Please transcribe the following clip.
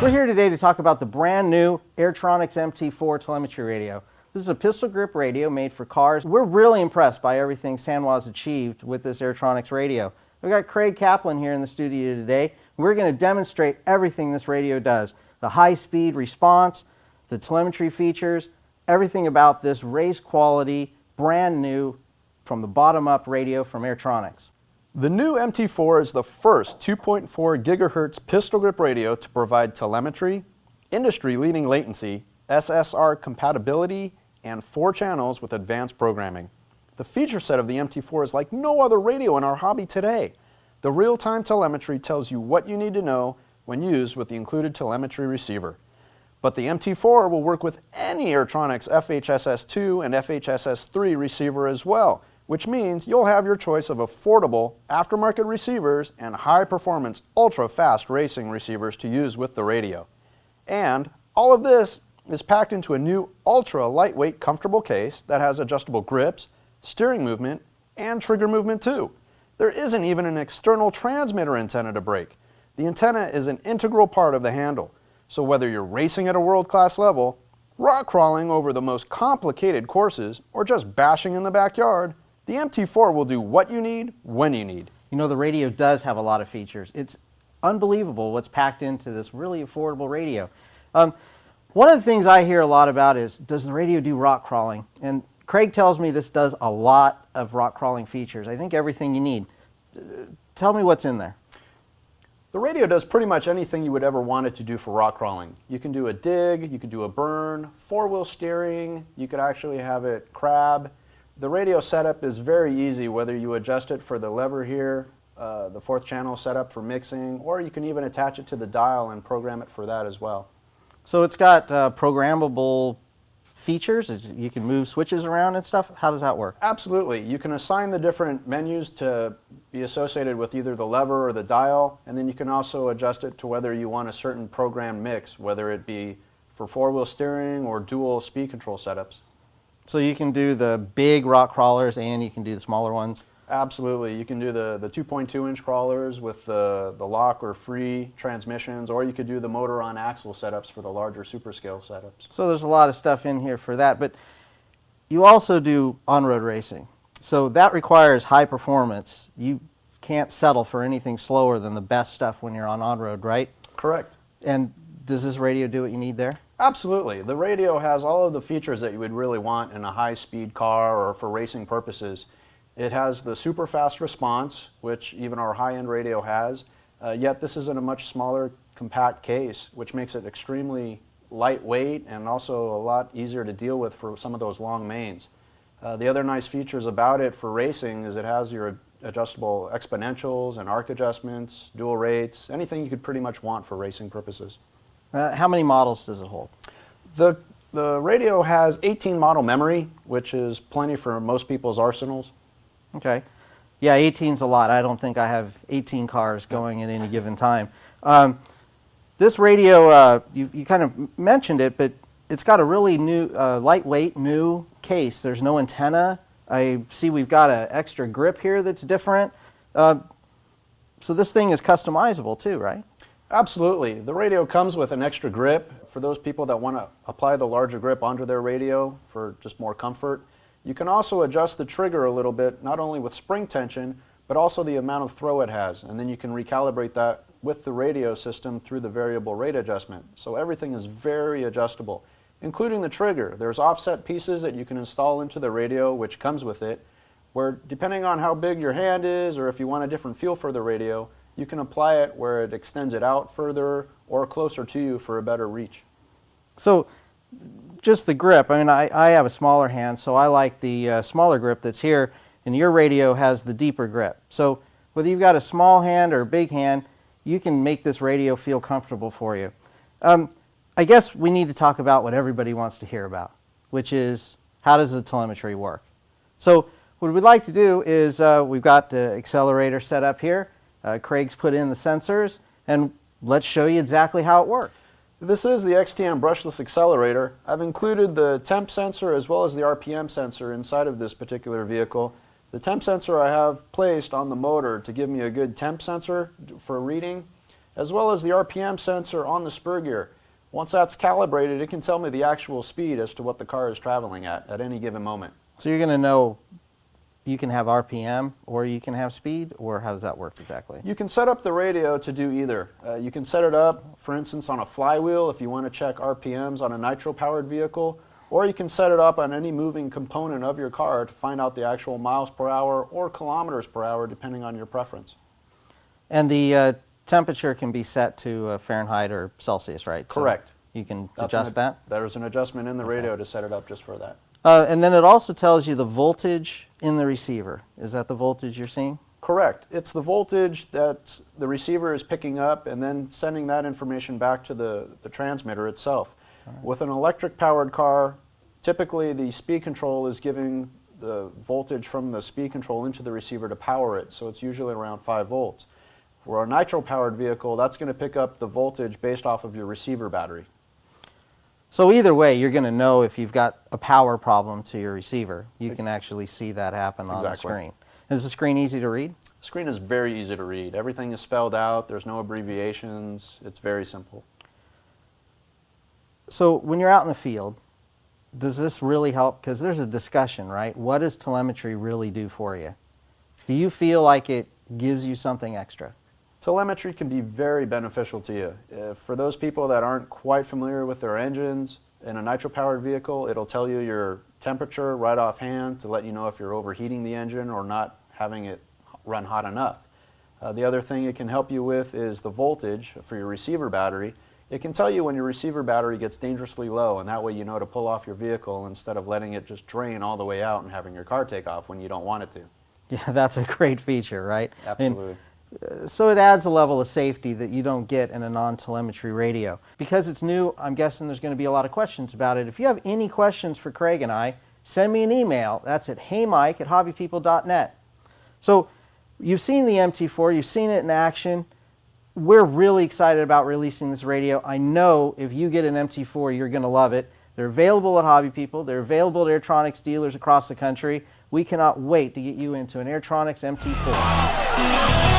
We're here today to talk about the brand new Airtronics MT-4 telemetry radio. This is a pistol grip radio made for cars. We're really impressed by everything Sanwa's achieved with this Airtronics radio. We've got Craig Kaplan here in the studio today. We're going to demonstrate everything this radio does. The high-speed response, the telemetry features, everything about this race quality, brand new, from the bottom-up radio from Airtronics. The new MT-4 is the first 2.4 gigahertz pistol grip radio to provide telemetry, industry-leading latency, SSR compatibility, and 4 channels with advanced programming. The feature set of the MT-4 is like no other radio in our hobby today. The real-time telemetry tells you what you need to know when used with the included telemetry receiver. But the MT-4 will work with any Airtronics fhss2 and fhss3 receiver as well, which means you'll have your choice of affordable aftermarket receivers and high-performance, ultra-fast racing receivers to use with the radio. And all of this is packed into a new ultra-lightweight, comfortable case that has adjustable grips, steering movement, and trigger movement too. There isn't even an external transmitter antenna to break. The antenna is an integral part of the handle, so whether you're racing at a world-class level, rock crawling over the most complicated courses, or just bashing in the backyard, the MT-4 will do what you need, when you need. You know, the radio does have a lot of features. It's unbelievable what's packed into this really affordable radio. One of the things I hear a lot about is, does the radio do rock crawling? And Craig tells me this does a lot of rock crawling features. I think everything you need. Tell me what's in there. The radio does pretty much anything you would ever want it to do for rock crawling. You can do a dig, you can do a burn, 4-wheel steering, you could actually have it crab. The radio setup is very easy, whether you adjust it for the lever here, the 4th channel setup for mixing, or you can even attach it to the dial and program it for that as well. So it's got programmable features? You can move switches around and stuff? How does that work? Absolutely. You can assign the different menus to be associated with either the lever or the dial, and then you can also adjust it to whether you want a certain programmed mix, whether it be for 4-wheel steering or dual speed control setups. So you can do the big rock crawlers and you can do the smaller ones? Absolutely. You can do the 2.2-inch crawlers with the lock or free transmissions, or you could do the motor on axle setups for the larger super scale setups. So there's a lot of stuff in here for that, but you also do on-road racing. So that requires high performance. You can't settle for anything slower than the best stuff when you're on-road, right? Correct. And does this radio do what you need there? Absolutely. The radio has all of the features that you would really want in a high-speed car or for racing purposes. It has the super fast response, which even our high-end radio has, yet this is in a much smaller, compact case, which makes it extremely lightweight and also a lot easier to deal with for some of those long mains. The other nice features about it for racing is it has your adjustable exponentials and arc adjustments, dual rates, anything you could pretty much want for racing purposes. How many models does it hold? The radio has 18 model memory, which is plenty for most people's arsenals. Okay. Yeah, 18's a lot. I don't think I have 18 cars going at any given time. This radio, you kind of mentioned it, but it's got a really new, lightweight, new case. There's no antenna. I see we've got an extra grip here that's different. So this thing is customizable too, right? Absolutely. The radio comes with an extra grip for those people that want to apply the larger grip onto their radio for just more comfort. You can also adjust the trigger a little bit, not only with spring tension, but also the amount of throw it has. And then you can recalibrate that with the radio system through the variable rate adjustment. So everything is very adjustable, including the trigger. There's offset pieces that you can install into the radio, which comes with it, where depending on how big your hand is or if you want a different feel for the radio, you can apply it where it extends it out further or closer to you for a better reach. So just the grip, I mean, I have a smaller hand, so I like the smaller grip that's here, and your radio has the deeper grip. So whether you've got a small hand or a big hand, you can make this radio feel comfortable for you. I guess we need to talk about what everybody wants to hear about, which is how does the telemetry work? So what we'd like to do is we've got the X-Cellerator set up here. Craig's put in the sensors, and let's show you exactly how it works. This is the XTM brushless accelerator. I've included the temp sensor as well as the RPM sensor inside of this particular vehicle. The temp sensor I have placed on the motor to give me a good temp sensor for reading, as well as the RPM sensor on the spur gear. Once that's calibrated, it can tell me the actual speed as to what the car is traveling at any given moment. So you're going to know, you can have RPM or you can have speed, or how does that work exactly? You can set up the radio to do either. You can set it up, for instance, on a flywheel if you want to check RPMs on a nitro-powered vehicle, or you can set it up on any moving component of your car to find out the actual miles per hour or kilometers per hour, depending on your preference. And the temperature can be set to Fahrenheit or Celsius, right? Correct. So you can adjust that? There's an adjustment in the radio to set it up just for that. And then it also tells you the voltage in the receiver. Is that the voltage you're seeing? Correct. It's the voltage that the receiver is picking up and then sending that information back to the transmitter itself. Right. With an electric-powered car, typically the speed control is giving the voltage from the speed control into the receiver to power it, so it's usually around 5 volts. For a nitro-powered vehicle, that's going to pick up the voltage based off of your receiver battery. So either way, you're going to know if you've got a power problem to your receiver. You can actually see that happen on the screen. Is the screen easy to read? The screen is very easy to read. Everything is spelled out. There's no abbreviations. It's very simple. So when you're out in the field, does this really help? Because there's a discussion, right? What does telemetry really do for you? Do you feel like it gives you something extra? Telemetry can be very beneficial to you. For those people that aren't quite familiar with their engines, in a nitro-powered vehicle, it'll tell you your temperature right offhand to let you know if you're overheating the engine or not having it run hot enough. The other thing it can help you with is the voltage for your receiver battery. It can tell you when your receiver battery gets dangerously low, and that way you know to pull off your vehicle instead of letting it just drain all the way out and having your car take off when you don't want it to. Yeah, that's a great feature, right? Absolutely. So it adds a level of safety that you don't get in a non-telemetry radio. Because it's new, I'm guessing there's going to be a lot of questions about it. If you have any questions for Craig and I, send me an email. That's at heymike@hobbypeople.net. So you've seen the MT-4, you've seen it in action. We're really excited about releasing this radio. I know if you get an MT-4, you're going to love it. They're available at Hobby People. They're available at Airtronics dealers across the country. We cannot wait to get you into an Airtronics MT-4.